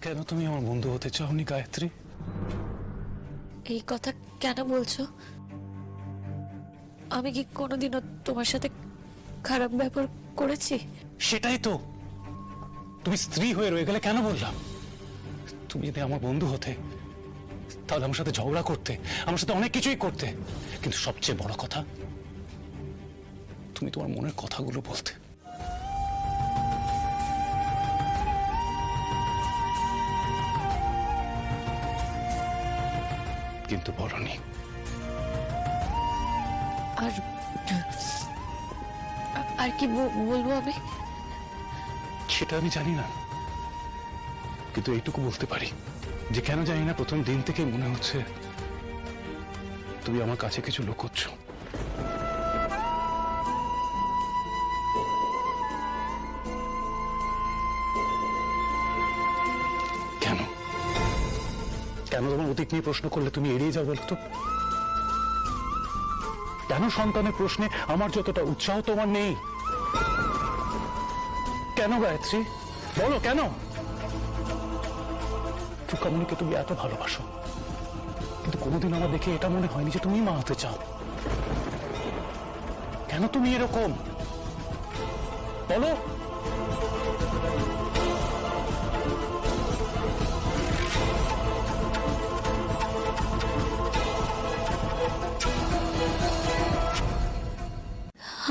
কেন তুমি আমার বন্ধু হতে চাওনি গায়ত্রী? এই কথা কেন বলছো? আমি কি কোনোদিনও তোমার সাথে খারাপ ব্যবহার করেছি? সেটাই তো, তুমি স্ত্রী হয়ে রয়ে গেলে কেন বললাম। তুমি যদি আমার বন্ধু হতে তাহলে আমার সাথে ঝগড়া করতে, আমার সাথে অনেক কিছুই করতে, কিন্তু সবচেয়ে বড় কথা তুমি তোমার মনের কথাগুলো বলতে। কিন্তু বলনি। আর আর কি বলবো আমি? সেটা আমি জানি না, কিন্তু এইটুকু বলতে পারি যে কেন জানি না প্রথম দিন থেকে মনে হচ্ছে তুমি আমার কাছে কিছু লুকোচ্ছ। কেন কেন তোমার অতীত নিয়ে প্রশ্ন করলে তুমি এড়িয়ে যাও বলতো? কেন সন্তানের প্রশ্নে আমার যতটা উৎসাহ তোমার নেই? কেন গায়ত্রী বলো কেন? চুকামণিকে তুমি এত ভালোবাসো, কিন্তু কোনোদিন আমার দেখে এটা মনে হয়নি যে তুমি মা হতে চাও। কেন তুমি এরকম বলো?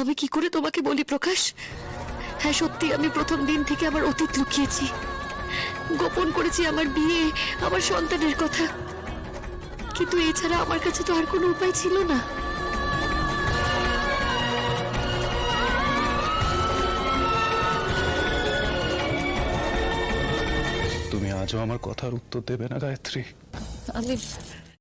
আমি কি করে তোমাকে বলি প্রকাশ? হ্যাঁ সত্যি, আমি প্রথম দিন থেকে আমার অতীত লুকিয়েছি, গোপন করেছি আমার বিয়ে, আমার সন্তানের কথা, কিন্তু এছাড়া আমার কাছে তো আর কোনো উপায় ছিল না। তুমি আজও আমার কথার উত্তর দেবে না গায়ত্রী? আমি